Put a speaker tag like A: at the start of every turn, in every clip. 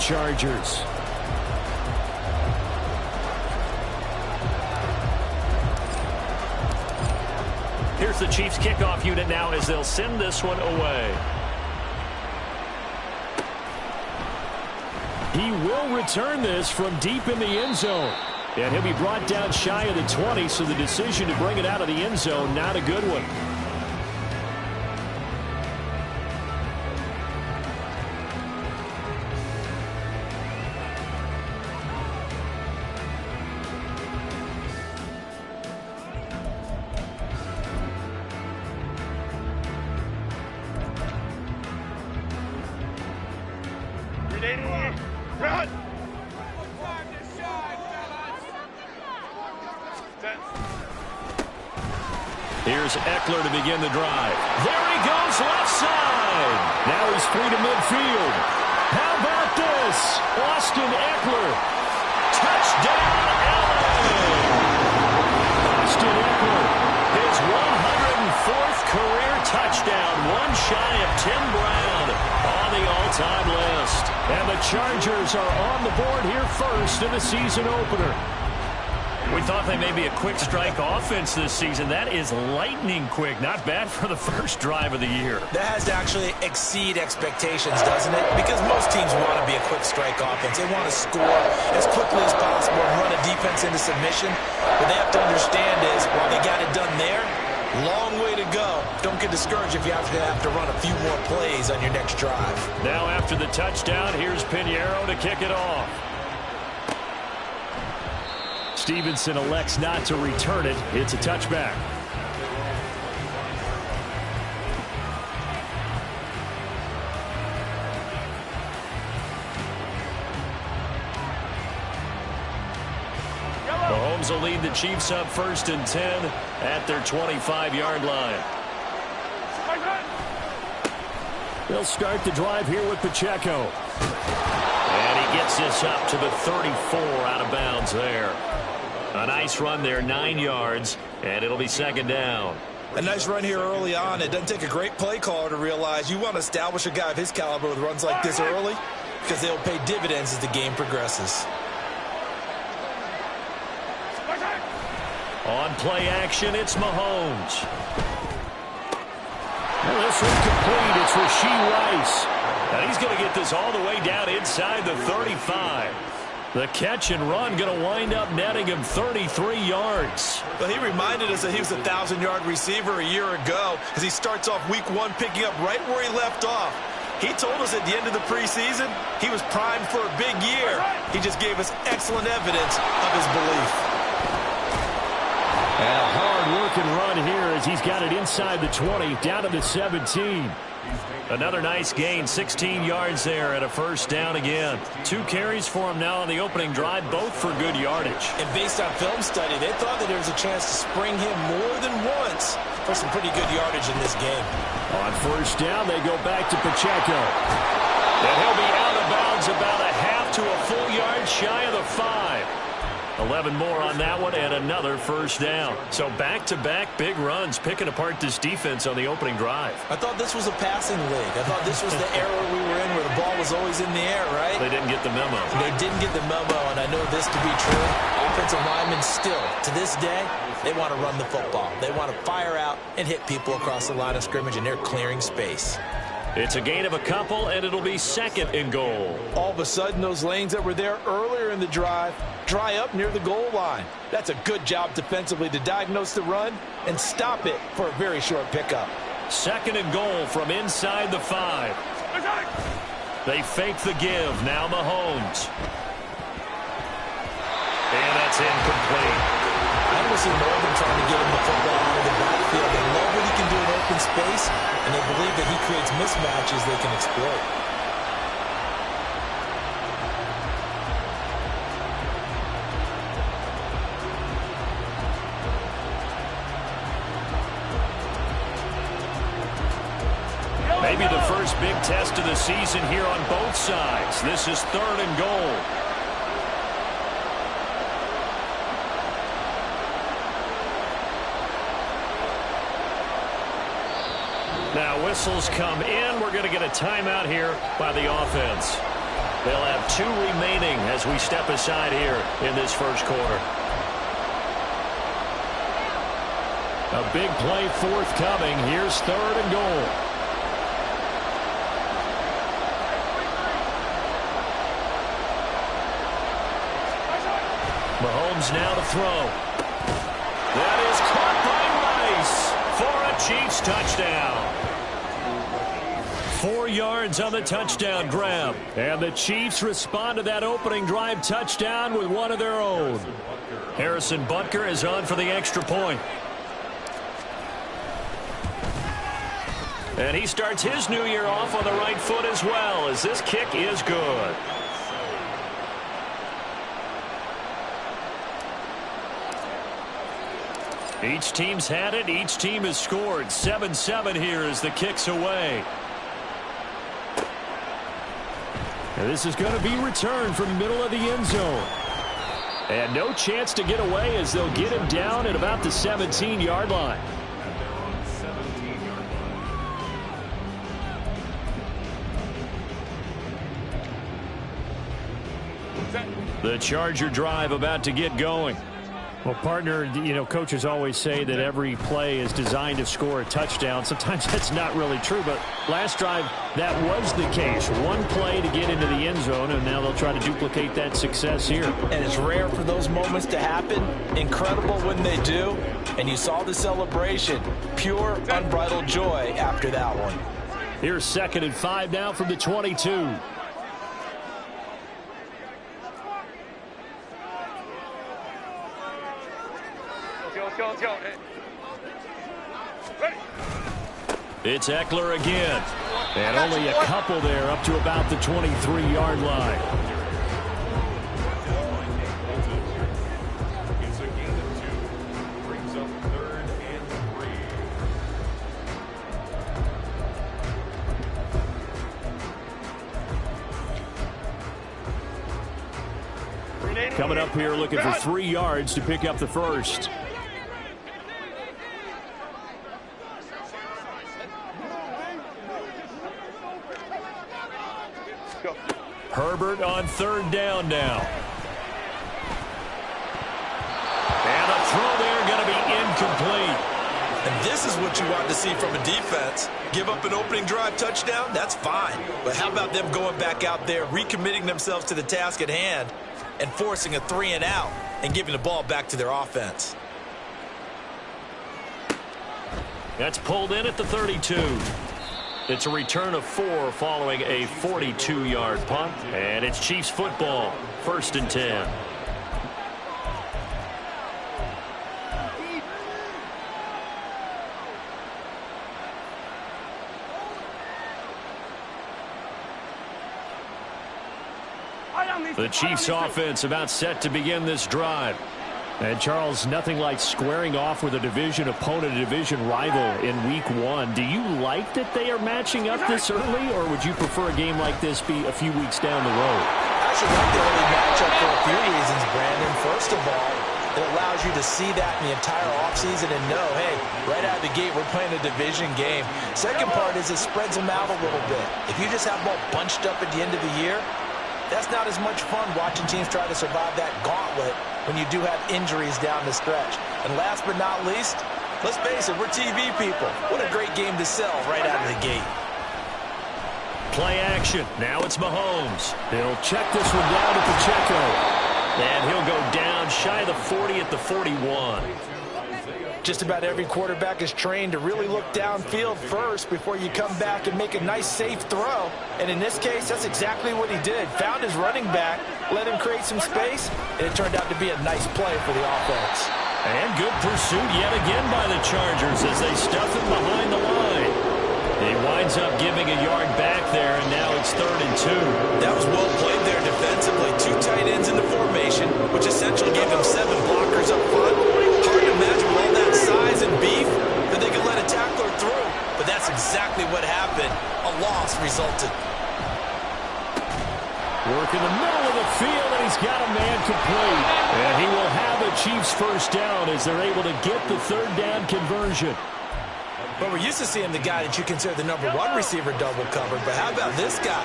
A: Chargers.
B: Here's the Chiefs kickoff unit now as they'll send this one away.
A: He will return this from deep in the end zone. And he'll be brought down shy of the 20, so the decision to bring it out of the end zone, not a good one.
C: Run!
A: Here's Eckler to begin the drive. There he goes, left side. Now he's free to midfield. How about this? Austin Eckler. Touchdown, LA. Austin Eckler, his 104th career touchdown, one shy of Tim Brown on the all-time list. And the Chargers are on the board here first in the season opener.
B: We thought they may be a quick strike offense this season. That is lightning quick. Not bad for the first drive of the year.
D: That has to actually exceed expectations, doesn't it? Because most teams want to be a quick strike offense. They want to score as quickly as possible and run a defense into submission. What they have to understand is, while they got it done there, long way to go. Don't get discouraged if you have to run a few more plays on your next drive.
A: Now after the touchdown, here's Pinheiro to kick it off. Stevenson elects not to return it. It's a touchback. Mahomes will lead the Chiefs up 1st and 10 at their 25-yard line. They'll start the drive here with Pacheco. And he gets this up to the 34 out of bounds there. A nice run there, 9 yards, and it'll be 2nd down.
D: A nice run here early on. It doesn't take a great play caller to realize you want to establish a guy of his caliber with runs like this early because they'll pay dividends as the game progresses.
A: On play action, it's Mahomes. Well, this one's complete. It's Rashee Rice. And he's going to get this all the way down inside the 35. The catch and run going to wind up netting him 33 yards.
D: Well, he reminded us that he was a 1,000-yard receiver a year ago as he starts off week 1 picking up right where he left off. He told us at the end of the preseason he was primed for a big year. He just gave us excellent evidence of his belief.
A: And a hard-working run here as he's got it inside the 20, down to the 17.
B: Another nice gain, 16 yards there and a 1st down again. 2 carries for him now on the opening drive, both for good yardage.
D: And based on film study, they thought that there was a chance to spring him more than once for some pretty good yardage in this game.
A: On 1st down, they go back to Pacheco. And he'll be out of bounds about a half to a full yard shy of the 5.
B: 11 more on that one and another 1st down. So back-to-back big runs, picking apart this defense on the opening drive.
D: I thought this was a passing league. I thought this was the era we were in where the ball was always in the air, right?
B: They didn't get the memo.
D: They didn't get the memo, and I know this to be true. Offensive linemen still, to this day, they want to run the football. They want to fire out and hit people across the line of scrimmage, and they're clearing space.
B: It's a gain of a couple, and it'll be 2nd and goal.
D: All of a sudden, those lanes that were there earlier in the drive dry up near the goal line. That's a good job defensively to diagnose the run and stop it for a very short pickup.
B: 2nd and goal from inside the 5. They fake the give. Now Mahomes. And that's incomplete.
D: I want to see more of them trying to get him the football out of the backfield. They love what he can do in open space, and they believe that he creates mismatches they can exploit.
A: Maybe the first big test of the season here on both sides. This is 3rd and goal. Now whistles come in. We're going to get a timeout here by the offense.
B: They'll have 2 remaining as we step aside here in this first quarter.
A: A big play forthcoming. Here's 3rd and goal.
B: Mahomes now to throw. That is caught by Rice for a Chiefs touchdown. 4 yards on the touchdown grab.
A: And the Chiefs respond to that opening drive touchdown with one of their own.
B: Harrison Butker is on for the extra point. And he starts his new year off on the right foot as well, as this kick is good. Each team's had it. Each team has scored. 7-7 here as the kick's away.
A: And this is going to be returned from middle of the end zone. And no chance to get away as they'll get him down at about the 17-yard line.
B: The Charger drive about to get going.
A: Well, partner, you know, coaches always say that every play is designed to score a touchdown. Sometimes that's not really true, but last drive, that was the case. One play to get into the end zone, and now they'll try to duplicate that success here.
D: And it's rare for those moments to happen. Incredible when they do. And you saw the celebration. Pure, unbridled joy after that one.
A: Here's 2nd and 5 now from the 22.
B: It's Eckler again.
A: And only a couple there up to about the 23-yard line. Coming up here looking for 3 yards to pick up the first.
B: Herbert on 3rd down now. And a throw there going to be incomplete.
D: And this is what you want to see from a defense. Give up an opening drive touchdown, that's fine. But how about them going back out there, recommitting themselves to the task at hand, and forcing a 3 and out, and giving the ball back to their offense.
B: That's pulled in at the 32. It's a return of 4 following a 42-yard punt. And it's Chiefs football, 1st and 10. The Chiefs offense about set to begin this drive.
A: And, Charles, nothing like squaring off with a division opponent, a division rival in Week 1. Do you like that they are matching up this early, or would you prefer a game like this be a few weeks down the road?
D: I should like the early matchup for a few reasons, Brandon. First of all, it allows you to see that in the entire offseason and know, hey, right out of the gate, we're playing a division game. Second part is it spreads them out a little bit. If you just have them all bunched up at the end of the year, that's not as much fun watching teams try to survive that gauntlet when you do have injuries down the stretch. And last but not least, let's face it, we're TV people. What a great game to sell right out of the gate.
B: Play action. Now it's Mahomes. He'll check this one down to Pacheco. And he'll go down shy of the 40 at the 41.
D: Just about every quarterback is trained to really look downfield first before you come back and make a nice, safe throw. And in this case, that's exactly what he did. Found his running back, let him create some space, and it turned out to be a nice play for the offense.
B: And good pursuit yet again by the Chargers as they stuff him behind the line. He winds up giving a yard back there, and now it's 3rd and 2.
D: That was well played there defensively. 2 tight ends in the formation, which essentially gave him 7 blockers up front. Hard to imagine with all that size and beef that they could let a tackler through. But that's exactly what happened. A loss resulted.
A: Work in the middle of the field, and he's got a man complete. And he will have a Chiefs first down as they're able to get the 3rd down conversion.
D: But we're used to seeing the guy that you consider the #1 receiver double covered. But how about this guy?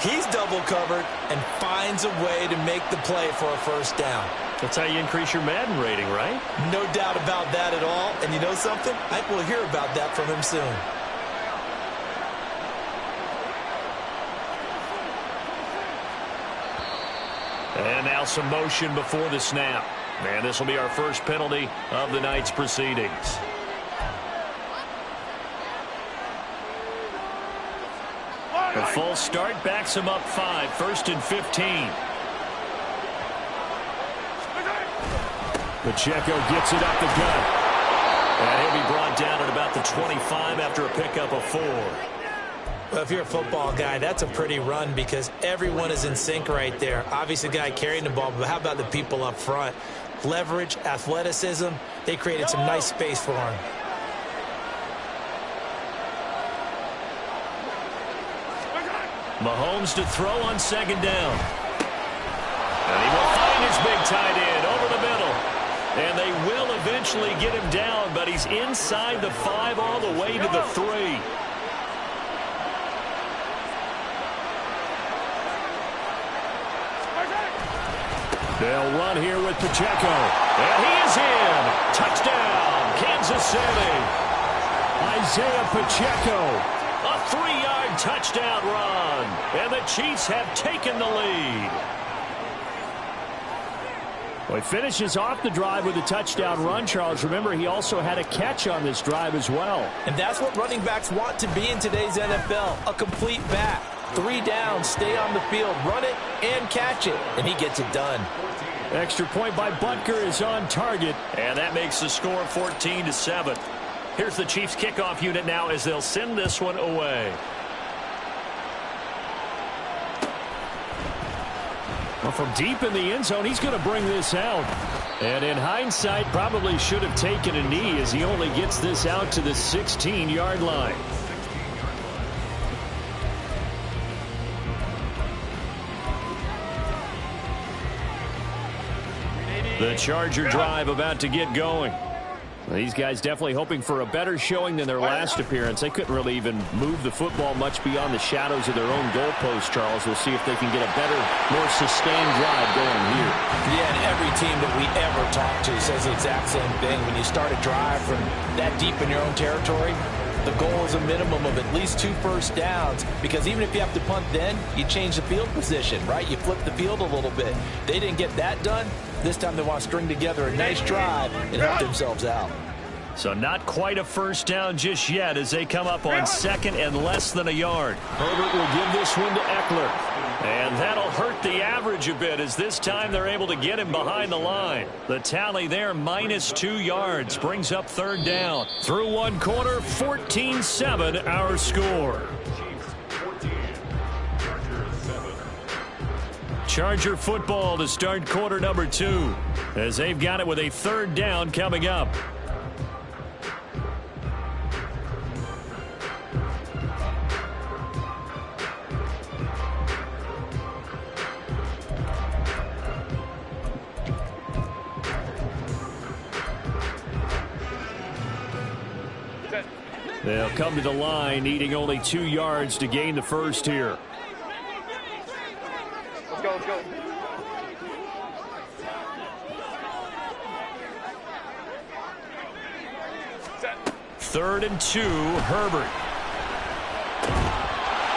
D: He's double covered and finds a way to make the play for a first down.
B: That's how you increase your Madden rating, right?
D: No doubt about that at all. And you know something? I think we'll hear about that from him soon.
B: And now some motion before the snap. And this will be our first penalty of the night's proceedings. A full start backs him up 5, 1st and 15.
A: Pacheco gets it up the gut.
B: And he'll be brought down at about the 25 after a pickup of 4.
D: Well, if you're a football guy, that's a pretty run because everyone is in sync right there. Obviously, the guy carrying the ball, but how about the people up front? Leverage, athleticism, they created some nice space for him.
B: Mahomes to throw on 2nd down. And he will find his big tight end over the middle. And they will eventually get him down, but he's inside the 5 all the way to the 3.
A: They'll run here with Pacheco. And he is in. Touchdown, Kansas City. Isaiah Pacheco.
B: A 3-yard touchdown run. And the Chiefs have taken the lead.
A: Well, he finishes off the drive with a touchdown run, Charles. Remember, he also had a catch on this drive as well.
D: And that's what running backs want to be in today's NFL, a complete back. 3 downs, stay on the field, run it, and catch it. And he gets it done.
A: Extra point by Butker is on target.
B: And that makes the score 14-7. Here's the Chiefs kickoff unit now as they'll send this one away.
A: Well, from deep in the end zone, he's going to bring this out. And in hindsight, probably should have taken a knee as he only gets this out to the 16-yard line.
B: The Charger drive about to get going.
A: These guys definitely hoping for a better showing than their last appearance. They couldn't really even move the football much beyond the shadows of their own goalpost, Charles. We'll see if they can get a better, more sustained drive going here.
D: Yeah, and every team that we ever talk to says the exact same thing. When you start a drive from that deep in your own territory, the goal is a minimum of at least 2 first downs, because even if you have to punt then, you change the field position, right? You flip the field a little bit. They didn't get that done. This time they want to string together a nice drive and help themselves out.
B: So not quite a first down just yet as they come up on 2nd and less than a yard.
A: Herbert will give this one to Eckler.
B: And that'll hurt the average a bit as this time they're able to get him behind the line. The tally there, -2 yards, brings up 3rd down. Through 1 quarter, 14-7 our score. Charger football to start quarter number 2 as they've got it with a 3rd down coming up.
A: They'll come to the line, needing only 2 yards to gain the first here.
C: Let's go, let's go.
B: Set. 3rd and 2, Herbert.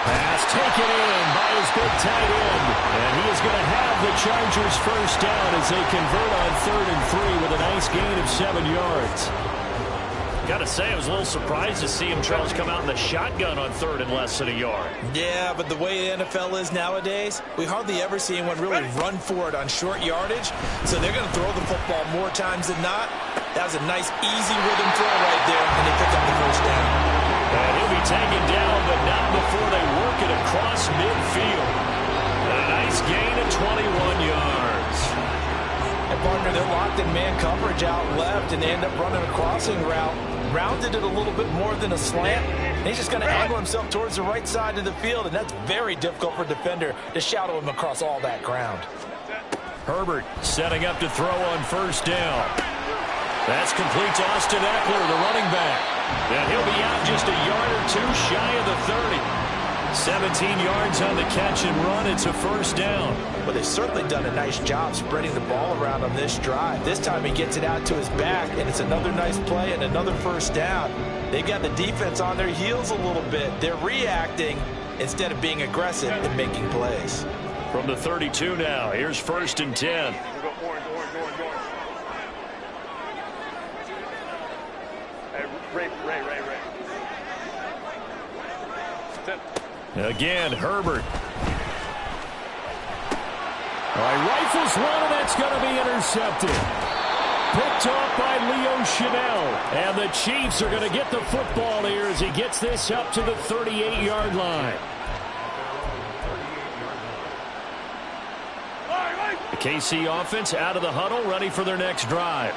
A: Pass taken in by his big tight end. And he is going to have the Chargers first down as they convert on 3rd and 3 with a nice gain of 7 yards.
B: Got to say, I was a little surprised to see him, Charles, come out in the shotgun on 3rd and less than a yard.
D: Yeah, but the way the NFL is nowadays, we hardly ever see anyone really run for it on short yardage. So they're going to throw the football more times than not. That was a nice, easy rhythm throw right there, and they pick up the first down.
B: And he'll be taken down, but not before they work it across midfield. And a nice gain of 21 yards.
D: And partner, they're locked in man coverage out left, and they end up running a crossing route. Rounded it a little bit more than a slant. And he's just going to angle himself towards the right side of the field, and that's very difficult for a defender to shadow him across all that ground.
B: Herbert setting up to throw on 1st down. That's complete to Austin Eckler, the running back. And he'll be out just a yard or 2 shy of the 30. 17 yards on the catch and run. It's a first down.
D: But they've certainly done a nice job spreading the ball around on this drive. This time he gets it out to his back, and it's another nice play and another first down. They got the defense on their heels a little bit. They're reacting instead of being aggressive and making plays.
B: From the 32 now, here's 1st and 10. Again, Herbert.
A: All right, rifles one, and that's going to be intercepted. Picked off by Leo Chanel. And the Chiefs are going to get the football here as he gets this up to the 38-yard line. The KC offense out of the huddle, ready for their next drive.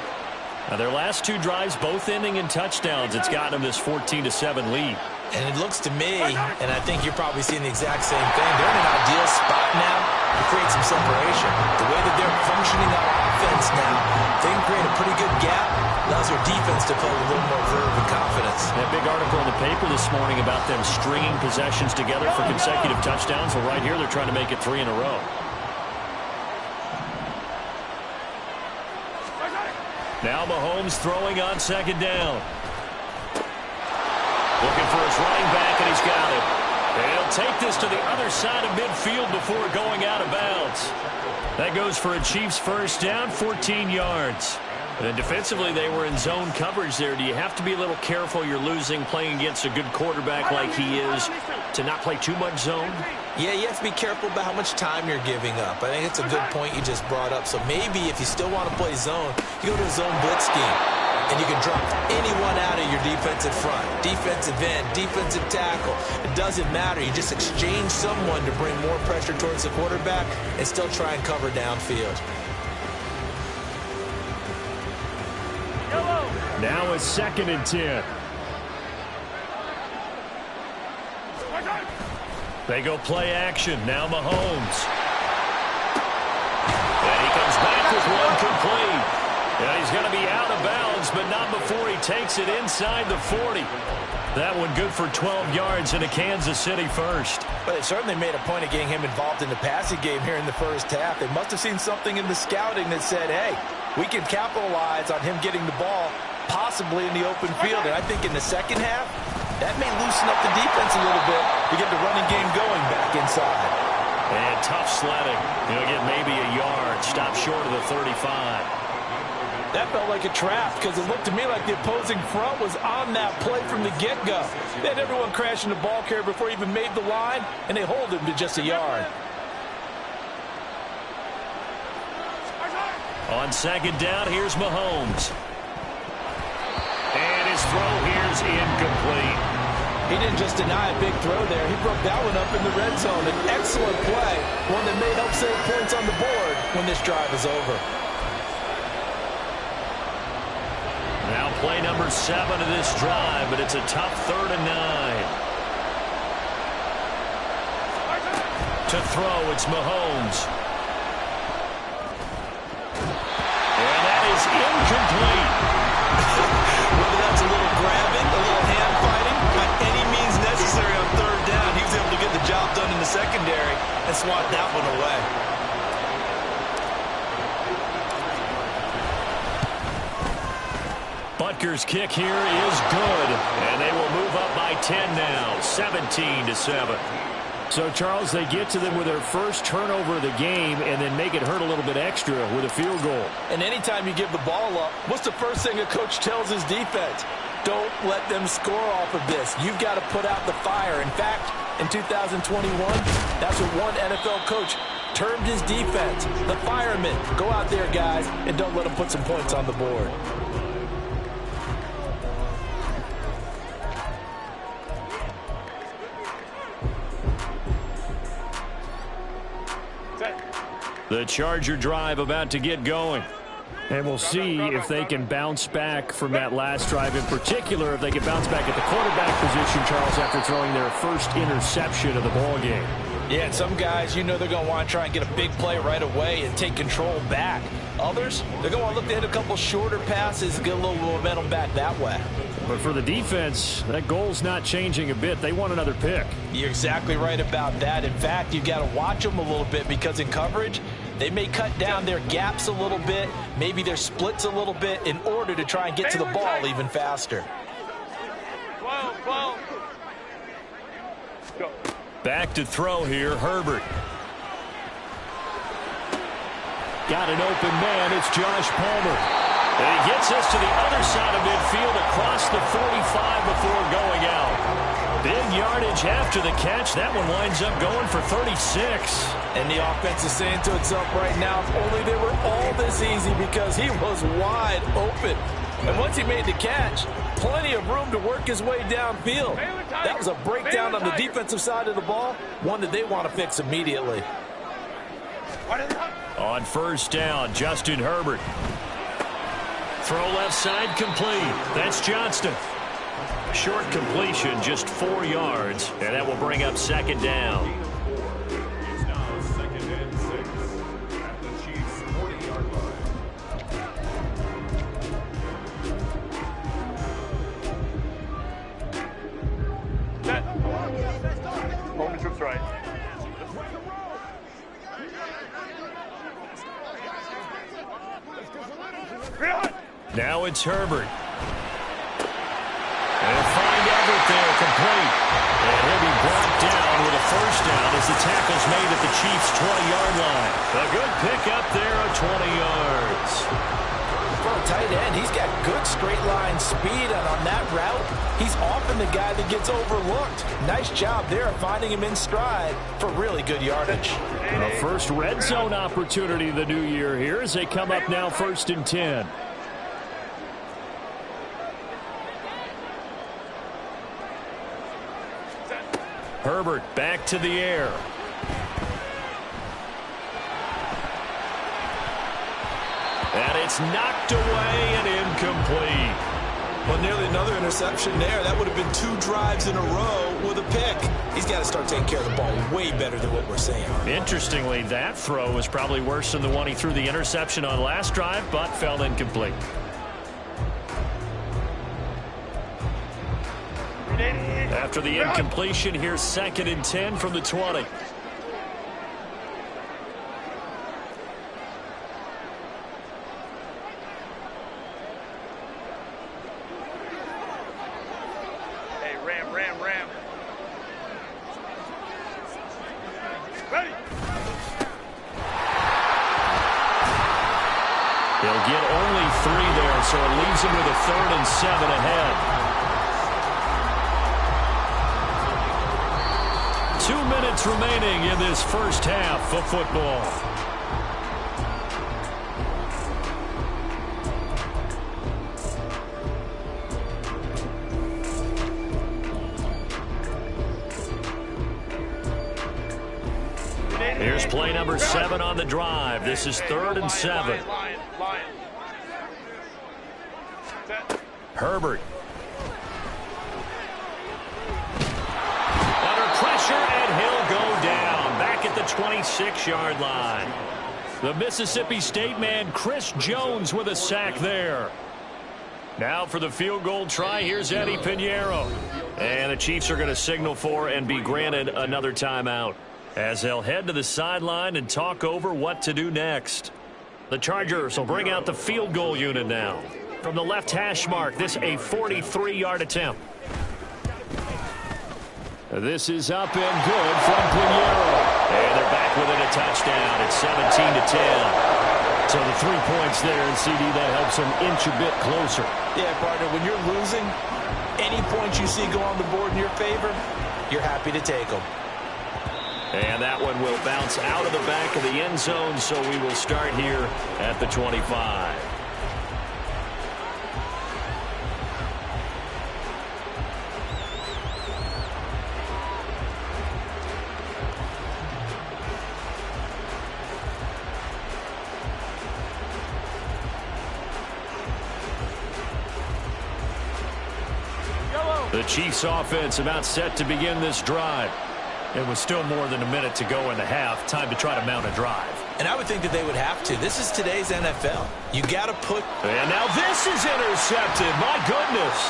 A: Now, their last 2 drives, both ending in touchdowns. It's got them this 14-7 lead.
D: And it looks to me, and I think you're probably seeing the exact same thing, they're in an ideal spot now to create some separation. The way that they're functioning on offense now, they can create a pretty good gap. Allows their defense to play with a little more verve and confidence.
B: That big article in the paper this morning about them stringing possessions together for consecutive touchdowns. Well, right here they're trying to make it 3 in a row. Now Mahomes throwing on 2nd down. Looking for his running back, and he's got it. And he'll take this to the other side of midfield before going out of bounds. That goes for a Chiefs first down, 14 yards. And defensively, they were in zone coverage there. Do you have to be a little careful? You're losing, playing against a good quarterback like he is, to not play too much zone?
D: Yeah, you have to be careful about how much time you're giving up. I think it's a good point you just brought up. So maybe if you still want to play zone, you go to a zone blitz scheme. And you can drop anyone out of your defensive front. Defensive end, defensive tackle. It doesn't matter. You just exchange someone to bring more pressure towards the quarterback and still try and cover downfield.
A: Now it's 2nd and 10.
B: They go play action. Now Mahomes. And he comes back with one complete. And he's going to be out of bounds, but not before he takes it inside the 40. That one good for 12 yards in a Kansas City first.
D: But they certainly made a point of getting him involved in the passing game here in the first half. They must have seen something in the scouting that said, hey, we can capitalize on him getting the ball possibly in the open field. And I think in the second half, that may loosen up the defense a little bit to get the running game going back inside.
B: And tough sledding. He'll get maybe a yard. Stop short of the 35.
D: That felt like a trap because it looked to me like the opposing front was on that play from the get-go. They had everyone crashing the ball carrier before he even made the line, and they hold him to just a yard.
B: On 2nd down, here's Mahomes. And his throw here's incomplete.
D: He didn't just deny a big throw there. He broke that one up in the red zone. An excellent play, one that may help save points on the board when this drive is over.
B: Now play number 7 of this drive, but it's a tough 3rd and 9. To throw, it's Mahomes. And that is incomplete.
D: Whether that's a little grabbing, a little hand fighting, by any means necessary on 3rd down, he was able to get the job done in the secondary and swat that one away.
B: Butker's kick here is good, and they will move up by 10 now, 17-7.
A: So, Charles, they get to them with their first turnover of the game and then make it hurt a little bit extra with a field goal.
D: And anytime you give the ball up, what's the first thing a coach tells his defense? Don't let them score off of this. You've got to put out the fire. In fact, in 2021, that's what one NFL coach termed his defense. The firemen. Go out there, guys, and don't let them put some points on the board.
B: The Charger drive about to get going.
A: And we'll see if they can bounce back from that last drive. In particular, if they can bounce back at the quarterback position, Charles, after throwing their first interception of the ball game.
D: Yeah, and some guys, you know they're going to want to try and get a big play right away and take control back. Others, they're going to want to look to hit a couple shorter passes and get a little momentum back that way.
A: But for the defense, that goal's not changing a bit. They want another pick.
D: You're exactly right about that. In fact, you've got to watch them a little bit because in coverage, they may cut down their gaps a little bit, maybe their splits a little bit in order to try and get to the ball even faster.
B: Back to throw here, Herbert. Got an open man. It's Josh Palmer. And he gets us to the other side of midfield across the 45 before going out. Big yardage after the catch. That one winds up going for 36.
D: And the offense is saying to itself right now, if only they were all this easy because he was wide open. And once he made the catch, plenty of room to work his way downfield. That was a breakdown on the defensive side of the ball, one that they want to fix immediately.
B: On first down, Justin Herbert. Throw left side complete. That's Johnston. Short completion, just 4 yards, and that will bring up second down. Now it's Herbert. And find Everett there, complete. And he'll be brought down with a first down as the tackle's made at the Chiefs' 20-yard line. A good pickup there of 20 yards.
D: For a tight end, he's got good straight line speed, and on that route, he's often the guy that gets overlooked. Nice job there of finding him in stride for really good yardage.
A: The first red zone opportunity of the new year here as they come up now 1st and 10.
B: Herbert back to the air. And it's knocked away and incomplete.
D: Well, nearly another interception there. That would have been 2 drives in a row with a pick. He's got to start taking care of the ball way better than what we're seeing.
B: Interestingly, that throw was probably worse than the one he threw the interception on last drive, but fell incomplete. After the incompletion, here's 2nd and 10 from the 20.
C: Hey, Ram. Ready.
B: He'll get only 3 there, so it leaves him with a 3rd and 7 ahead. 2 minutes remaining in this first half of football. Here's play number 7 on the drive. This is 3rd and 7. Herbert. And he'll go down back at the 26-yard line. The Mississippi State man, Chris Jones, with a sack there. Now for the field goal try, here's Eddie Pinheiro. And the Chiefs are going to signal for and be granted another timeout as they'll head to the sideline and talk over what to do next. The Chargers will bring out the field goal unit now. From the left hash mark, this a 43-yard attempt. This is up and good from Pinheiro. And they're back within a touchdown. It's 17-10. So the 3 points there, and CD, that helps them inch a bit closer.
D: Yeah, partner, when you're losing, any points you see go on the board in your favor, you're happy to take them.
B: And that one will bounce out of the back of the end zone, so we will start here at the 25. The Chiefs offense about set to begin this drive.
A: It was still more than a minute to go in the half. Time to try to mount a drive.
D: And I would think that they would have to. This is today's NFL. You got to put...
B: And now this is intercepted. My goodness.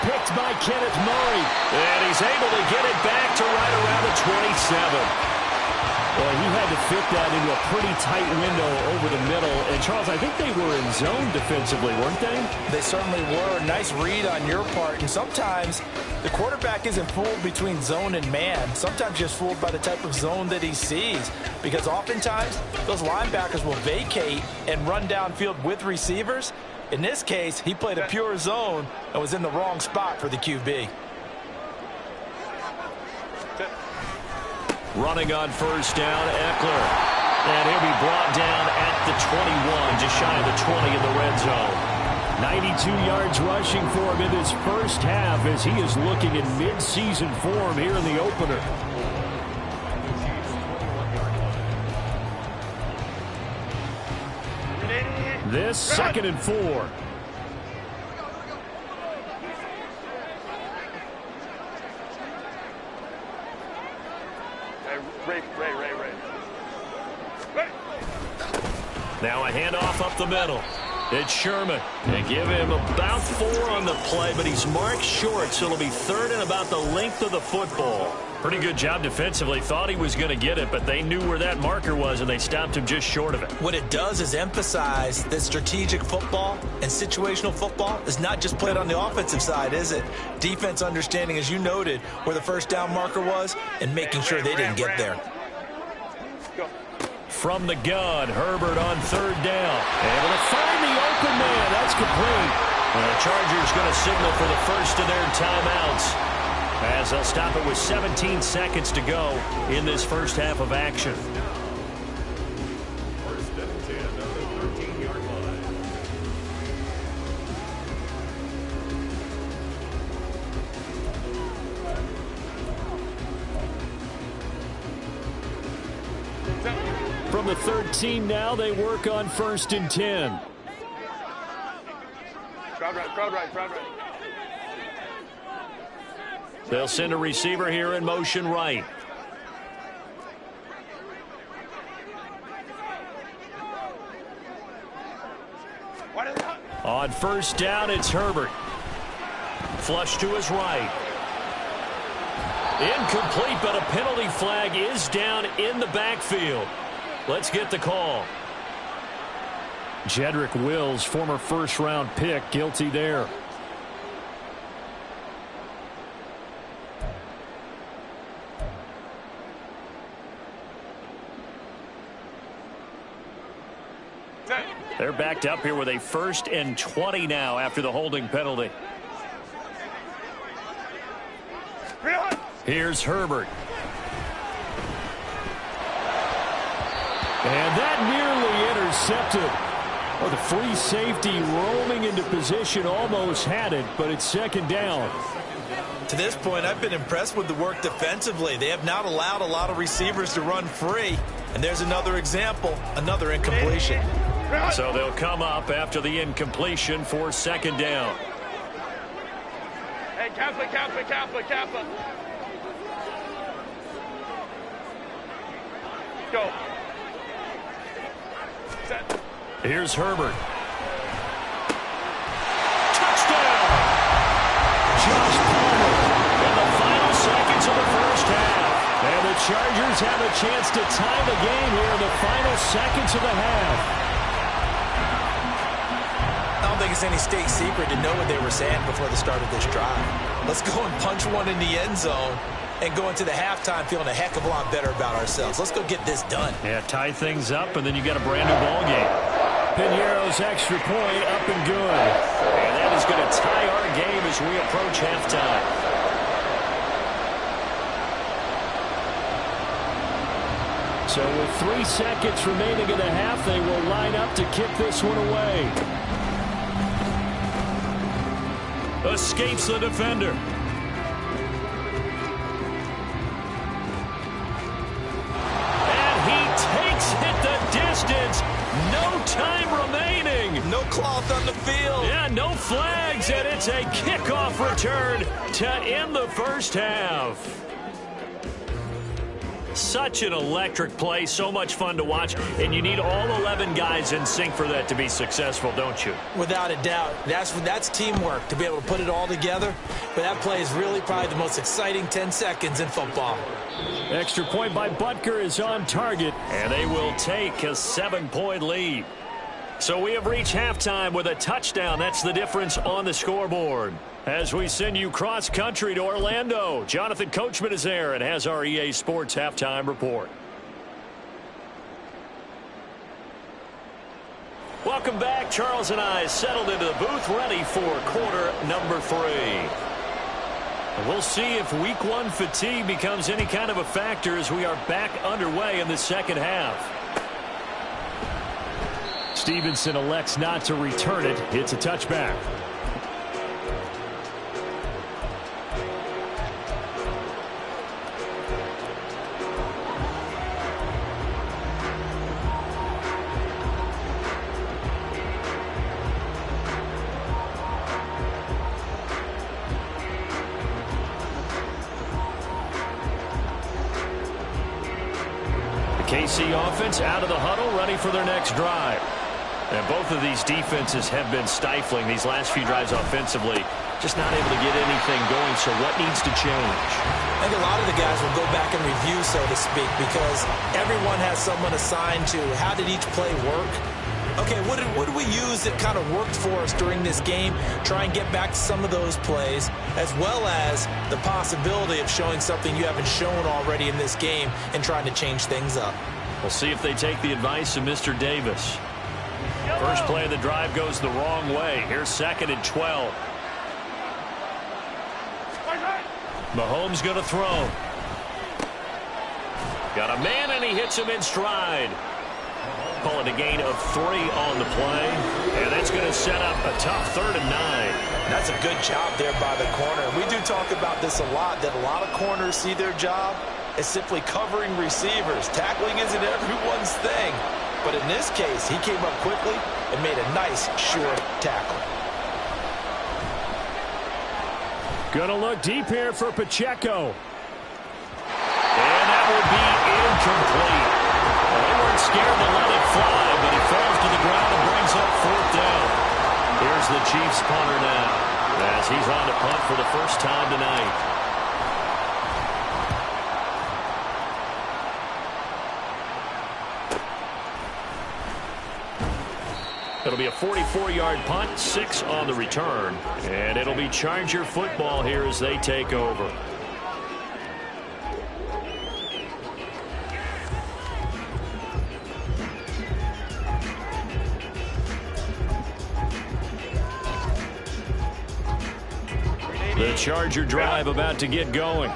A: Picked by Kenneth Murray.
B: And he's able to get it back to right around the 27.
A: Well, he had to fit that into a pretty tight window over the middle. And, Charles, I think they were in zone defensively, weren't they?
D: They certainly were. Nice read on your part. And sometimes the quarterback isn't fooled between zone and man. Sometimes just fooled by the type of zone that he sees. Because oftentimes, those linebackers will vacate and run downfield with receivers. In this case, he played a pure zone and was in the wrong spot for the QB.
B: Running on first down, Eckler. And he'll be brought down at the 21, just shy of the 20 in the red zone.
A: 92 yards rushing for him in this first half as he is looking in mid-season form here in the opener. This 2nd and 4.
B: Now a handoff up the middle. It's Sherman. They give him about 4 on the play, but he's marked short, so it'll be 3rd and about the length of the football. Pretty good job defensively. Thought he was going to get it, but they knew where that marker was, and they stopped him just short of it.
D: What it does is emphasize that strategic football and situational football is not just played on the offensive side, is it? Defense understanding, as you noted, where the first down marker was and making sure they didn't get there.
B: From the gun, Herbert on 3rd down. Able to find the open man. That's complete. And the Chargers going to signal for the first of their timeouts, as they'll stop it with 17 seconds to go in this first half of action.
A: From the 13 now, they work on 1st and 10.
C: Crowd right.
B: They'll send a receiver here in motion right. On 1st down, it's Herbert. Flush to his right. Incomplete, but a penalty flag is down in the backfield. Let's get the call.
A: Jedrick Wills, former first-round pick, guilty there.
B: They're backed up here with a 1st and 20 now after the holding penalty. Here's Herbert.
A: And that nearly intercepted. Oh, the free safety roaming into position almost had it, but it's 2nd down.
D: To this point, I've been impressed with the work defensively. They have not allowed a lot of receivers to run free. And there's another example, another incompletion.
B: So they'll come up after the incompletion for 2nd down.
C: Hey, Kappa. Go. Set.
B: Here's Herbert. Touchdown!
A: Josh Palmer.
B: In the final seconds of the first half.
A: And the Chargers have a chance to tie the game here in the final seconds of the half.
D: I don't think it's any state secret to know what they were saying before the start of this drive. Let's go and punch one in the end zone and go into the halftime feeling a heck of a lot better about ourselves. Let's go get this done.
B: Yeah, tie things up, and then you got a brand new ball game.
A: Piñeiro's extra point up and good.
B: And that is going to tie our game as we approach halftime.
A: So with 3 seconds remaining in the half, they will line up to kick this one away.
B: Escapes the defender. And he takes it the distance. No time remaining.
D: No cloth on the field.
B: Yeah, no flags, and it's a kickoff return to end the first half. Such an electric play, so much fun to watch, and you need all 11 guys in sync for that to be successful, don't you?
D: Without a doubt. That's teamwork, to be able to put it all together. But that play is really probably the most exciting 10 seconds in football.
B: Extra point by Butker is on target, and they will take a 7-point lead. So we have reached halftime with a touchdown. That's the difference on the scoreboard. As we send you cross-country to Orlando, Jonathan Coachman is there and has our EA Sports halftime report. Welcome back. Charles and I settled into the booth, ready for quarter number 3. And we'll see if week 1 fatigue becomes any kind of a factor as we are back underway in the second half. Stevenson elects not to return it. It's a touchback. KC offense out of the huddle, ready for their next drive. And both of these defenses have been stifling these last few drives offensively. Just not able to get anything going, so what needs to change?
D: I think a lot of the guys will go back and review, so to speak, because everyone has someone assigned to how did each play work. Okay, what did we use that kind of worked for us during this game? Try and get back to some of those plays, as well as the possibility of showing something you haven't shown already in this game and trying to change things up.
B: We'll see if they take the advice of Mr. Davis. First play of the drive goes the wrong way. Here's 2nd and 12. Mahomes going to throw. Got a man, and he hits him in stride. Call it a gain of 3 on the play. And that's going to set up a tough 3rd and 9.
D: That's a good job there by the corner. We do talk about this a lot, that a lot of corners see their job as simply covering receivers. Tackling isn't everyone's thing. But in this case, he came up quickly and made a nice, sure tackle.
B: Going to look deep here for Pacheco. And that will be incomplete. Well, they weren't scared to let it fly, but it falls to the ground and brings up 4th down. Here's the Chiefs punter now, as he's on to punt for the first time tonight. It'll be a 44-yard punt, 6 on the return, and it'll be Charger football here as they take over. The Charger drive about to get going.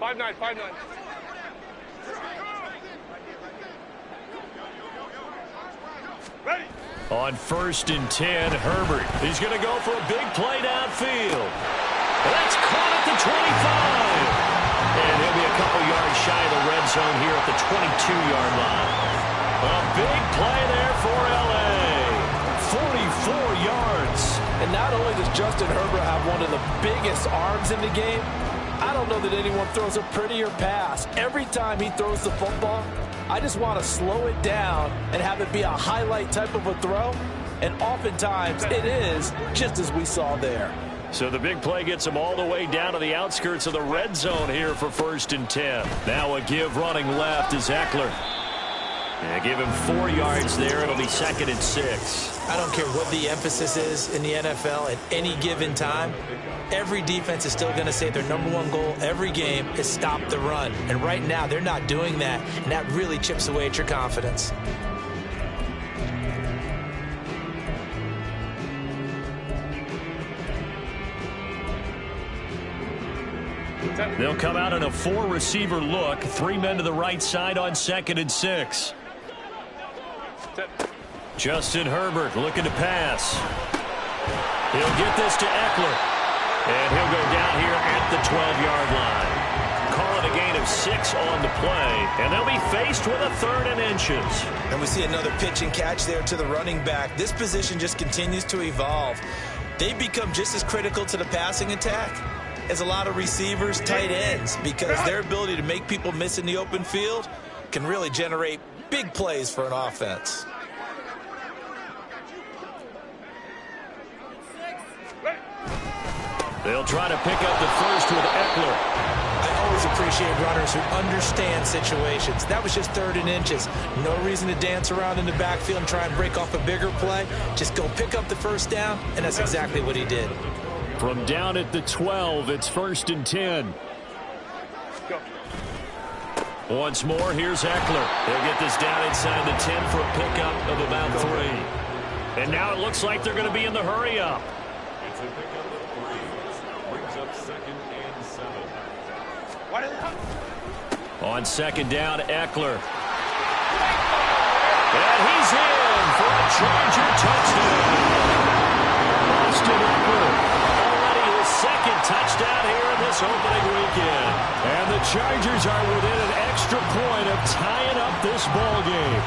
C: Five nine. Ready.
B: On 1st and 10, Herbert. He's going to go for a big play downfield. That's caught at the 25. And he'll be a couple yards shy of the red zone here at the 22-yard line. A big play there for L.A. 44 yards.
D: And not only does Justin Herbert have one of the biggest arms in the game, I don't know that anyone throws a prettier pass. Every time he throws the football, I just want to slow it down and have it be a highlight type of a throw. And oftentimes it is, just as we saw there.
B: So the big play gets him all the way down to the outskirts of the red zone here for 1st and 10. Now a give running left is Eckler. And give him 4 yards there. It'll be 2nd and 6.
D: I don't care what the emphasis is in the NFL at any given time. Every defense is still going to say their #1 goal every game is stop the run. And right now, they're not doing that, and that really chips away at your confidence.
B: They'll come out in a 4-receiver look. 3 men to the right side on 2nd and 6. Justin Herbert looking to pass. He'll get this to Eckler. And he'll go down here at the 12-yard line. Call it and a gain of 6 on the play. And they'll be faced with a 3rd and inches.
D: And we see another pitch and catch there to the running back. This position just continues to evolve. They become just as critical to the passing attack as a lot of receivers, tight ends, because their ability to make people miss in the open field can really generate big plays for an offense.
B: They'll try to pick up the first with Eckler.
D: I always appreciate runners who understand situations. That was just 3rd and inches. No reason to dance around in the backfield and try and break off a bigger play. Just go pick up the first down, and that's exactly what he did.
B: From down at the 12, it's 1st and 10. Once more, here's Eckler. They'll get this down inside the 10 for a pickup of about 3. And now it looks like they're going to be in the hurry-up.
C: It's a pickup of 3. Brings up 2nd and 7.
B: On 2nd down, Eckler. And he's in for a Charger touchdown. Austin Eckler, already his 2nd touchdown here in this opening weekend. And the Chargers are within an extra point of tying up this ball game.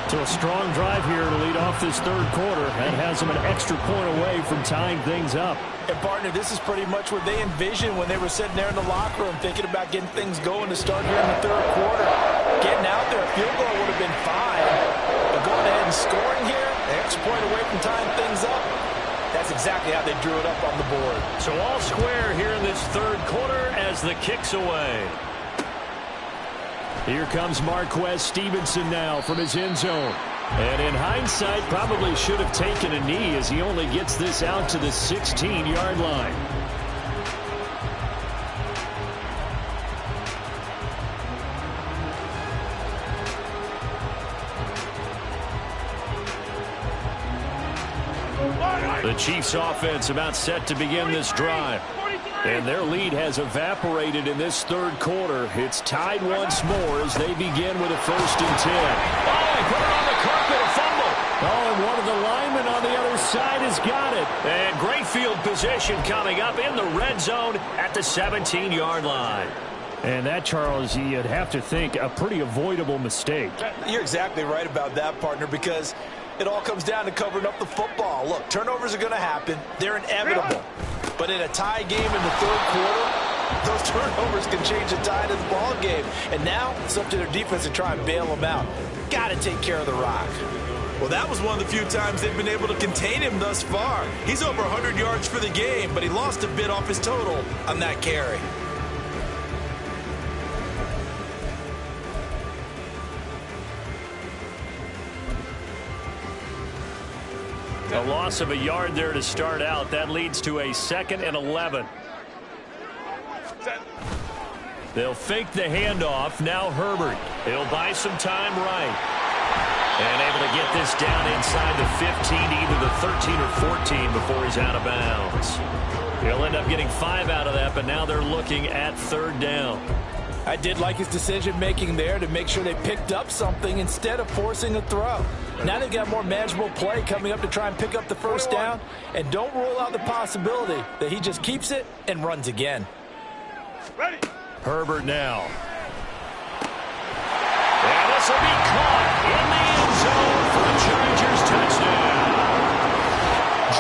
B: So a strong drive here to lead off this 3rd quarter. That has them an extra point away from tying things up.
D: And, partner, this is pretty much what they envisioned when they were sitting there in the locker room thinking about getting things going to start here in the 3rd quarter. Getting out there, a field goal would have been fine. But going ahead and scoring here, an extra point away from tying things up, that's exactly how they drew it up on the board.
B: So all square here in this 3rd quarter as the kick's away. Here comes Marquez Stevenson now from his end zone. And in hindsight, probably should have taken a knee as he only gets this out to the 16-yard line. The Chiefs offense about set to begin this drive. And their lead has evaporated in this 3rd quarter. It's tied once more as they begin with a 1st and 10. Oh, he put it on the carpet, a fumble. Oh, and one of the linemen on the other side has got it. And great field position coming up in the red zone at the 17-yard line. And that, Charles, you'd have to think a pretty avoidable mistake.
D: You're exactly right about that, partner, because it all comes down to covering up the football. Look, turnovers are going to happen. They're inevitable. But in a tie game in the 3rd quarter, those turnovers can change the tide of the ball game. And now it's up to their defense to try and bail them out. Got to take care of the rock. Well, that was one of the few times they've been able to contain him thus far. He's over 100 yards for the game, but he lost a bit off his total on that carry.
B: A loss of a yard there to start out. That leads to a 2nd and 11. They'll fake the handoff. Now Herbert. He'll buy some time right. And able to get this down inside the 15, either the 13 or 14 before he's out of bounds. He'll end up getting 5 out of that, but now they're looking at 3rd down.
D: I did like his decision-making there to make sure they picked up something instead of forcing a throw. Now they've got more manageable play coming up to try and pick up the 1st down. And don't rule out the possibility that he just keeps it and runs again.
C: Ready.
B: Herbert now. And this will be caught in the end zone for a Chargers touchdown.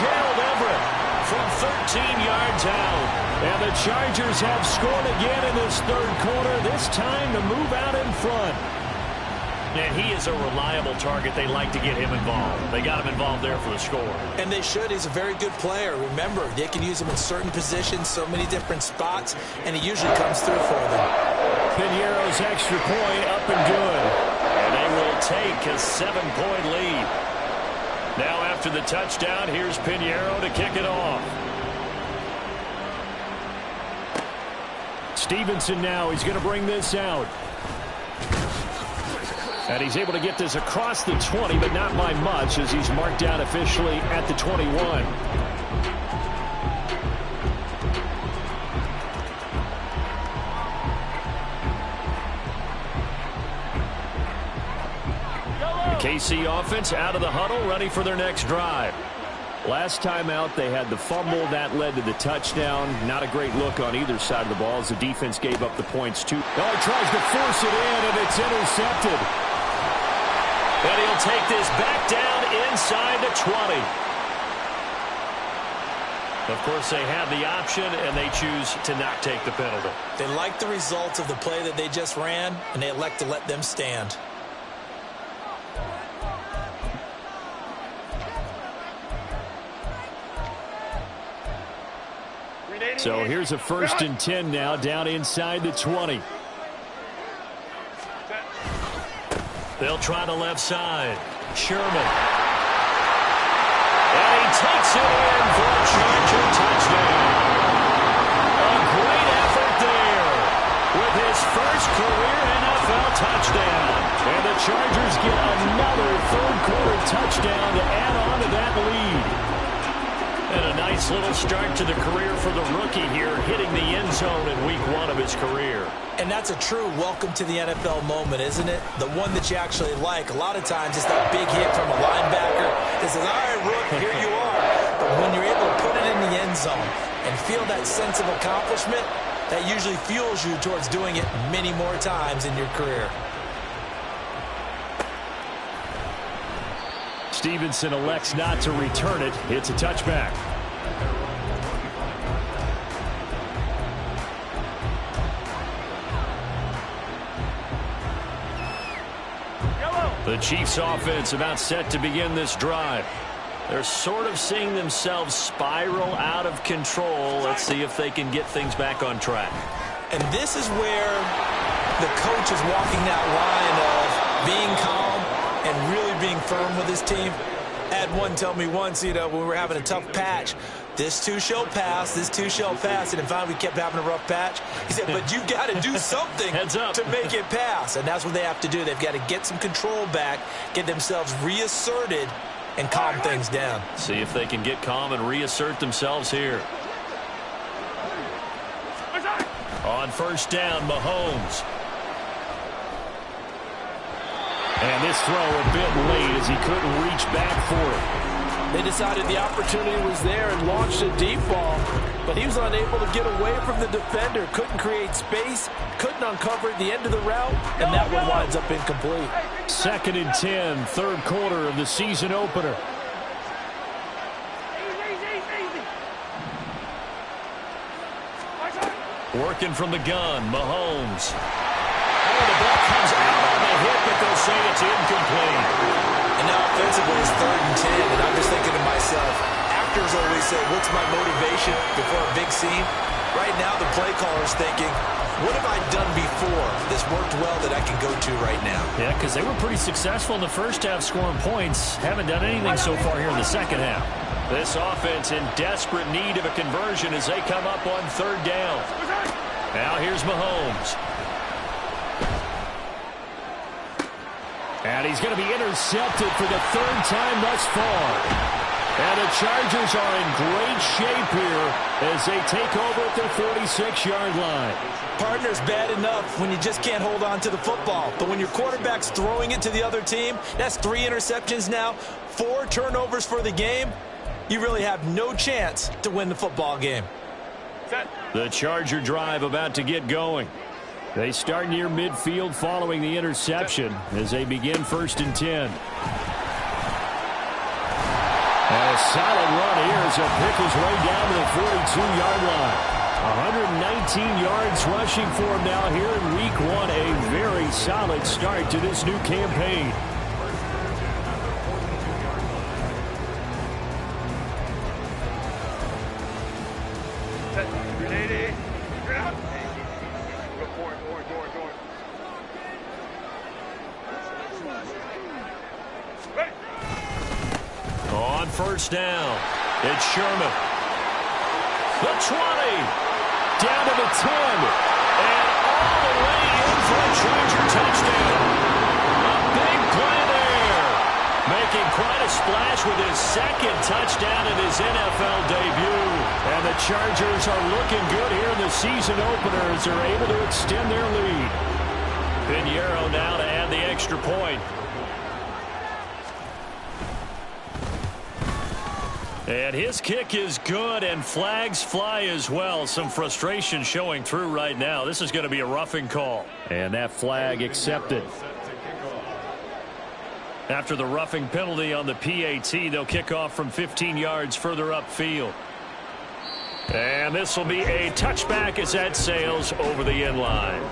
B: Gerald Everett from 13 yards out. And the Chargers have scored again in this 3rd quarter, this time to move out in front. And he is a reliable target. They like to get him involved. They got him involved there for the score.
D: And they should. He's a very good player. Remember, they can use him in certain positions, so many different spots, and he usually comes through for them.
B: Piñeiro's extra point up and good. And they will take a 7-point lead. Now after the touchdown, here's Piñeiro to kick it off. Stevenson now, he's going to bring this out. And he's able to get this across the 20, but not by much, as he's marked down officially at the 21. The KC offense out of the huddle, ready for their next drive.
A: Last time out, they had the fumble. That led to the touchdown. Not a great look on either side of the ball as the defense gave up the points, too. Oh, he tries to force it in, and it's intercepted.
B: And he'll take this back down inside the 20. Of course, they have the option, and they choose to not take the penalty.
D: They like the results of the play that they just ran, and they elect to let them stand.
A: So here's a 1st and 10 now, down inside the 20.
B: They'll try the left side. Sherman. And he takes it in for a Charger touchdown. A great effort there with his first career NFL touchdown.
A: And the Chargers get another third-quarter touchdown to add on to that lead.
B: And a nice little start to the career for the rookie here, hitting the end zone in week 1 of his career.
D: And that's a true welcome to the NFL moment, isn't it? The one that you actually like. A lot of times it's that big hit from a linebacker that says, all right, Rook, here you are. But when you're able to put it in the end zone and feel that sense of accomplishment, that usually fuels you towards doing it many more times in your career.
A: Stevenson elects not to return it. It's a touchback. The Chiefs offense about set to begin this drive. They're sort of seeing themselves spiral out of control. Let's see if they can get things back on track.
D: And this is where the coach is walking that line of being calm and really being firm with his team. I had one tell me once, when we were having a tough patch, this too shall pass, this too shall pass. And finally we kept having a rough patch. He said, but you've got to do something to make it pass. And that's what they have to do. They've got to get some control back, get themselves reasserted, and calm things down.
B: See if they can get calm and reassert themselves here. On 1st down, Mahomes.
A: And this throw a bit late as he couldn't reach back for it.
E: They decided the opportunity was there and launched a deep ball, but he was unable to get away from the defender, couldn't create space, couldn't uncover the end of the route, and that one winds up incomplete.
A: 2nd and 10, 3rd quarter of the season opener.
B: Working from the gun, Mahomes. Oh, the ball comes out on the hit, but they'll say it's incomplete.
D: And now offensively it's 3rd and 10, and I'm just thinking to myself, actors always say, what's my motivation before a big scene? Right now the play caller's thinking, what have I done before that's worked well that I can go to right now?
B: Yeah, because they were pretty successful in the first half scoring points. Haven't done anything so far here in the second half. This offense in desperate need of a conversion as they come up on 3rd down. Now here's Mahomes.
A: And he's going to be intercepted for the 3rd time thus far. And the Chargers are in great shape here as they take over at their 46-yard line.
D: Partner's bad enough when you just can't hold on to the football. But when your quarterback's throwing it to the other team, that's 3 interceptions now, 4 turnovers for the game. You really have no chance to win the football game.
A: The Charger drive about to get going. They start near midfield following the interception as they begin 1st and 10. And a solid run here as he'll pick his way down to the 42-yard line. 119 yards rushing for him now here in week 1. A very solid start to this new campaign.
B: On 1st down, it's Sherman. The 20, down to the 10, and all the way in for a Charger touchdown. A big play there, making quite a splash with his 2nd touchdown in his NFL debut.
A: And the Chargers are looking good here in the season opener as they're able to extend their lead.
B: Pinheiro now to add the extra point. And his kick is good, and flags fly as well. Some frustration showing through right now. This is going to be a roughing call.
A: And that flag accepted.
B: After the roughing penalty on the PAT, they'll kick off from 15 yards further upfield. And this will be a touchback as that sails over the end line.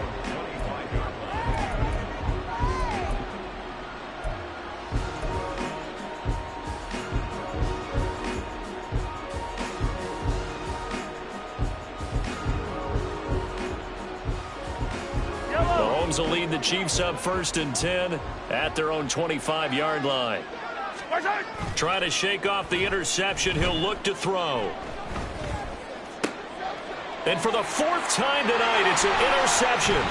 B: Mahomes will lead the Chiefs up 1st and 10 at their own 25-yard line. Try to shake off the interception. He'll look to throw. And for the 4th time tonight, it's an interception.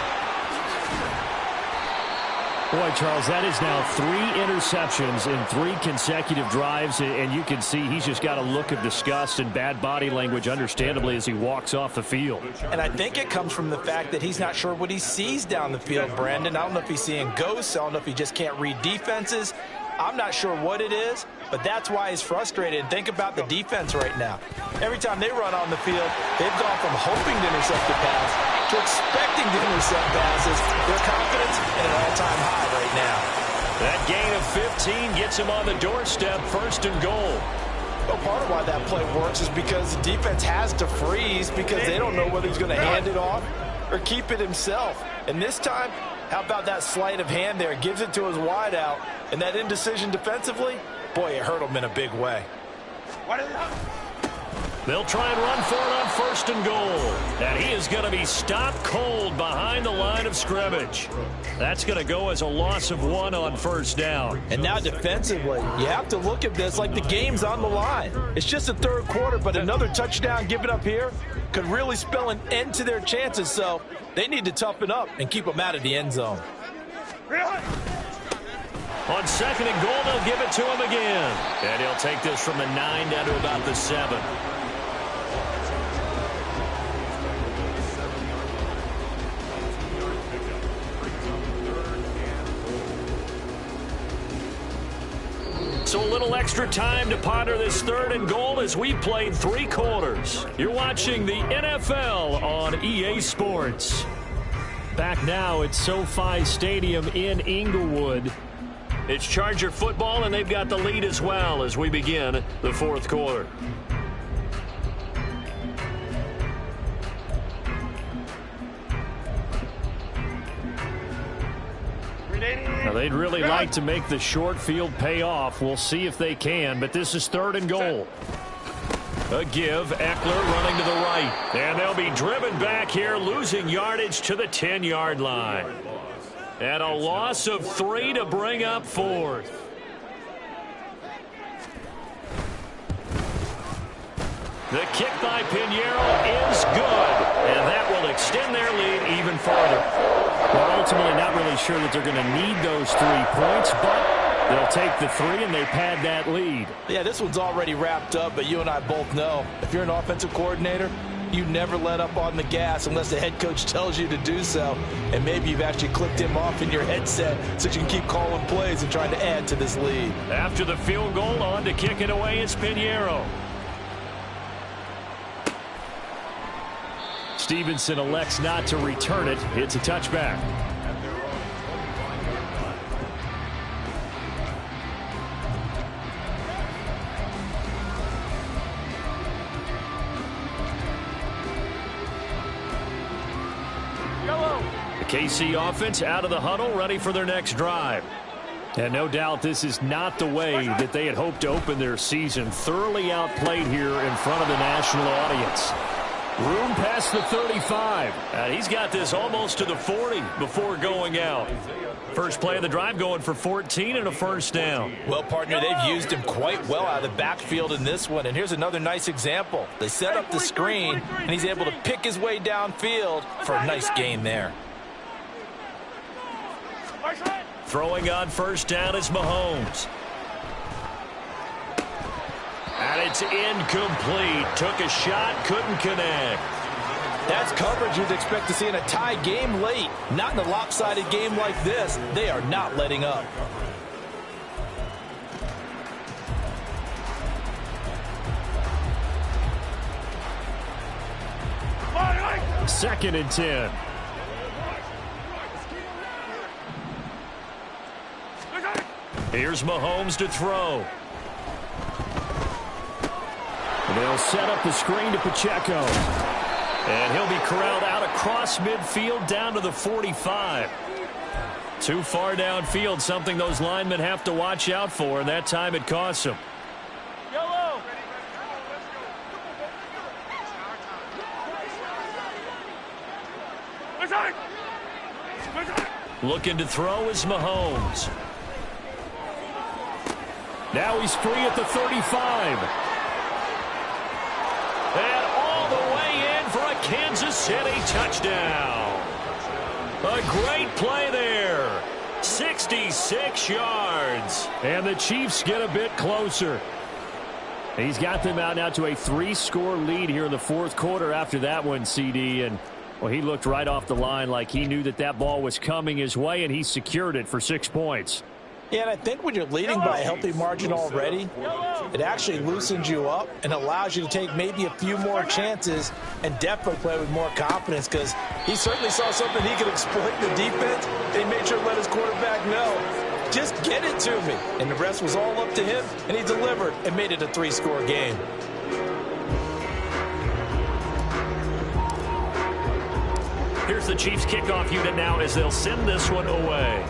A: Boy, Charles, that is now 3 interceptions in 3 consecutive drives, and you can see he's just got a look of disgust and bad body language, understandably, as he walks off the field.
D: And I think it comes from the fact that he's not sure what he sees down the field, Brandon. I don't know if he's seeing ghosts. I don't know if he just can't read defenses. I'm not sure what it is, but that's why he's frustrated. And think about the defense right now. Every time they run on the field, they've gone from hoping to intercept the pass to expecting to intercept passes. Their confidence at an all-time high right now.
B: That gain of 15 gets him on the doorstep, 1st and goal.
D: Well, part of why that play works is because the defense has to freeze because they don't know whether he's going to hand it off or keep it himself. And this time, how about that sleight of hand there? Gives it to his wideout. And that indecision defensively, boy, it hurt him in a big way.
B: They'll try and run for it on 1st and goal. And he is going to be stopped cold behind the line of scrimmage. That's going to go as a loss of 1 on 1st down.
D: And now defensively, you have to look at this like the game's on the line. It's just the 3rd quarter, but another touchdown given up here could really spell an end to their chances. So they need to toughen up and keep them out of the end zone.
B: On 2nd and goal, they'll give it to him again. And he'll take this from the 9 down to about the 7. So a little extra time to ponder this 3rd and goal as we played 3 quarters. You're watching the NFL on EA Sports.
A: Back now at SoFi Stadium in Inglewood.
B: It's Charger football, and they've got the lead as well as we begin the 4th quarter.
A: Now, they'd really like to make the short field pay off. We'll see if they can, but this is 3rd and goal.
B: A give, Eckler running to the right. And they'll be driven back here, losing yardage to the 10-yard line. And a loss of 3 to bring up 4th. The kick by Pinheiro is good. And that will extend their lead even further.
A: Well, ultimately not really sure that they're going to need those 3 points, but they'll take the 3 and they pad that lead.
D: Yeah, this one's already wrapped up, but you and I both know if you're an offensive coordinator, you never let up on the gas unless the head coach tells you to do so. And maybe you've actually clicked him off in your headset so you can keep calling plays and trying to add to this lead.
B: After the field goal, on to kick it away, it's Pinheiro.
A: Stevenson elects not to return it. It's a touchback.
B: The KC offense out of the huddle, ready for their next drive.
A: And no doubt this is not the way that they had hoped to open their season. Thoroughly outplayed here in front of the national audience. Room past the 35.
B: And he's got this almost to the 40 before going out. First play of the drive going for 14 and a 1st down.
D: Well, partner, they've used him quite well out of the backfield in this one. And here's another nice example. They set up the screen, and he's able to pick his way downfield for a nice gain there.
B: Throwing on 1st down is Mahomes. And it's incomplete. Took a shot, couldn't connect.
D: That's coverage you'd expect to see in a tie game late. Not in a lopsided game like this. They are not letting up.
A: 2nd and 10.
B: Here's Mahomes to throw.
A: They'll set up the screen to Pacheco.
B: And he'll be corralled out across midfield down to the 45. Too far downfield, something those linemen have to watch out for, and that time it costs them. Looking to throw is Mahomes.
A: Now he's free at the 35.
B: And all the way in for a Kansas City touchdown. A great play there. 66 yards.
A: And the Chiefs get a bit closer. He's got them out now to a 3-score lead here in the 4th quarter after that one, CD. And, well, he looked right off the line like he knew that that ball was coming his way, and he secured it for 6 points.
E: Yeah, and I think when you're leading by a healthy margin already, it actually loosens you up and allows you to take maybe a few more chances and definitely play with more confidence, because he certainly saw something he could exploit in the defense. They made sure to let his quarterback know, just get it to me. And the rest was all up to him, and he delivered and made it a 3-score game.
B: Here's the Chiefs kickoff unit now as they'll send this one away.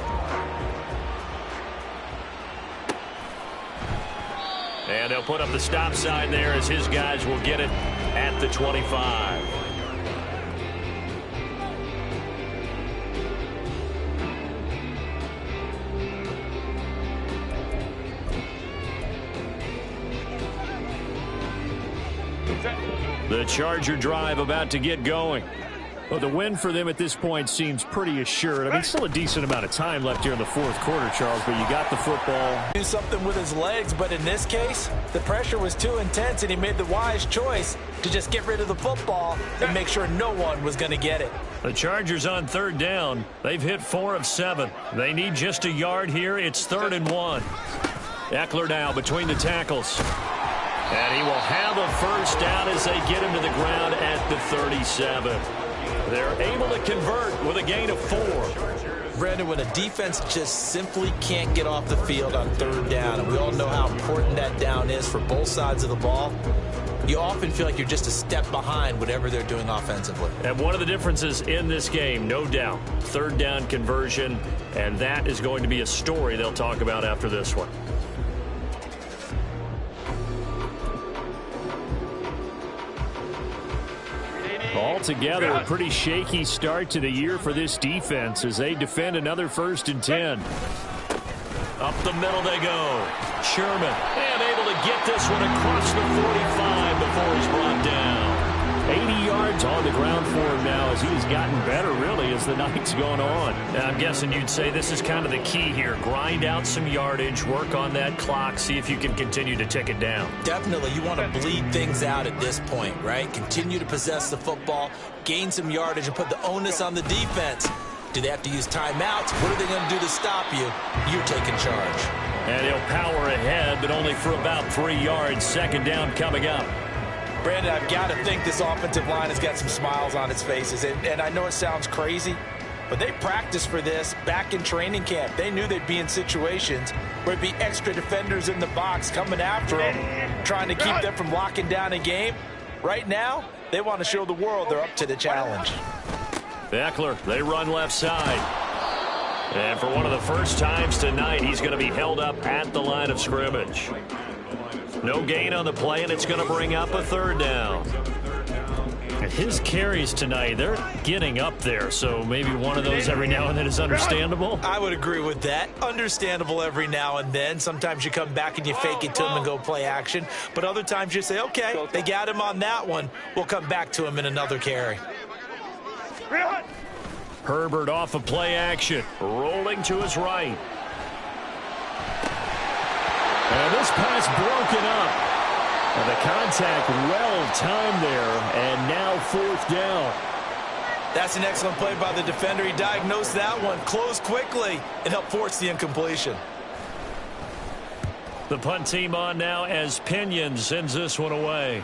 B: And they'll put up the stop sign there as his guys will get it at the 25. The Charger drive about to get going.
A: Well, the win for them at this point seems pretty assured. I mean, still a decent amount of time left here in the 4th quarter, Charles, but you got the football.
E: Do something with his legs, but in this case, the pressure was too intense, and he made the wise choice to just get rid of the football and make sure no one was going to get it.
B: The Chargers on 3rd down. They've hit 4 of 7. They need just a yard here. It's 3rd and 1. Eckler now between the tackles. And he will have a first down as they get him to the ground at the 37. They're able to convert with a gain of 4.
E: Brandon, when a defense just simply can't get off the field on 3rd down, and we all know how important that down is for both sides of the ball, you often feel like you're just a step behind whatever they're doing offensively.
B: And one of the differences in this game, no doubt, 3rd down conversion, and that is going to be a story they'll talk about after this one.
A: Altogether, a pretty shaky start to the year for this defense as they defend another 1st and 10.
B: Up the middle they go. Sherman, and able to get this one across the 45 before he's brought down.
A: 80 yards on the ground for him now as he's gotten better, really, as the night's gone on.
B: Now, I'm guessing you'd say this is kind of the key here. Grind out some yardage, work on that clock, see if you can continue to tick it down.
E: Definitely. You want to bleed things out at this point, right? Continue to possess the football, gain some yardage, and put the onus on the defense. Do they have to use timeouts? What are they going to do to stop you? You're taking charge.
B: And he'll power ahead, but only for about 3 yards. 2nd down coming up.
E: Brandon, I've got to think this offensive line has got some smiles on its faces. And I know it sounds crazy, but they practiced for this back in training camp. They knew they'd be in situations where there'd be extra defenders in the box coming after them, trying to keep them from locking down a game. Right now, they want to show the world they're up to the challenge.
B: Eckler, they run left side. And for one of the first times tonight, he's going to be held up at the line of scrimmage. No gain on the play, and it's going to bring up a 3rd down. And his carries tonight, they're getting up there, so maybe one of those every now and then is understandable.
E: I would agree with that. Understandable every now and then. Sometimes you come back and you fake it to him and go play action. But other times you say, okay, they got him on that one. We'll come back to him in another carry.
B: Herbert off of play action, rolling to his right.
A: And this pass broken up. And the contact well-timed there, and now 4th down.
E: That's an excellent play by the defender. He diagnosed that one, closed quickly, and helped force the incompletion.
B: The punt team on now as Pinion sends this one away.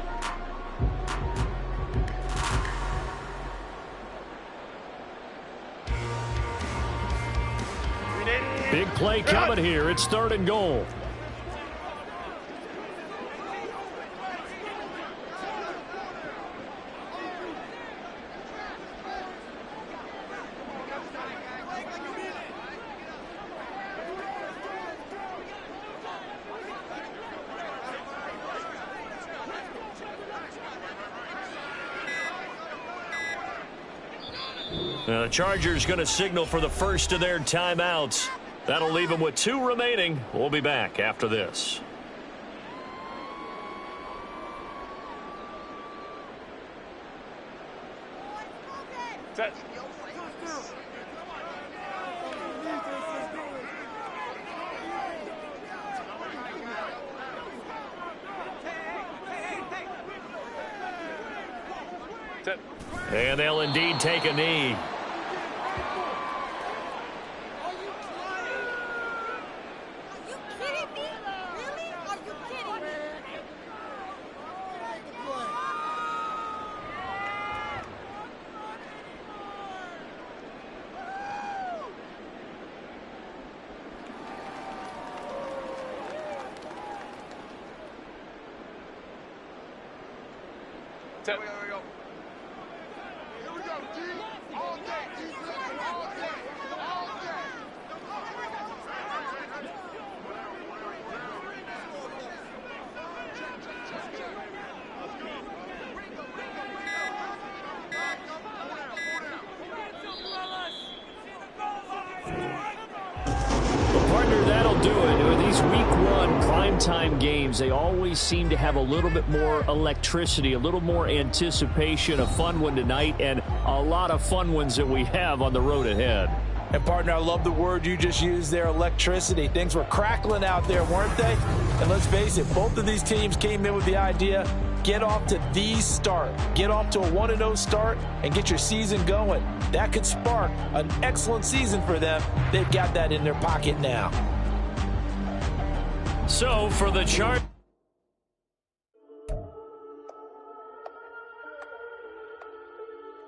A: Big play coming here. It's 3rd and goal. The Chargers going to signal for the first of their timeouts. That'll leave them with 2 remaining. We'll be back after this.
C: Set. Set.
A: And they'll indeed take a knee.
C: Set. Here we go. Here we go, D. All day. Defense all day. All day.
A: Partner, that'll do it. These week 1 primetime games, they always seem to have a little bit more electricity, a little more anticipation. A fun one tonight, and a lot of fun ones that we have on the road ahead.
E: And, partner, I love the word you just used there, electricity. Things were crackling out there, weren't they? And let's face it, both of these teams came in with the idea, get off to the start. Get off to a 1-0 start and get your season going. That could spark an excellent season for them. They've got that in their pocket now.
A: So, for the Chargers.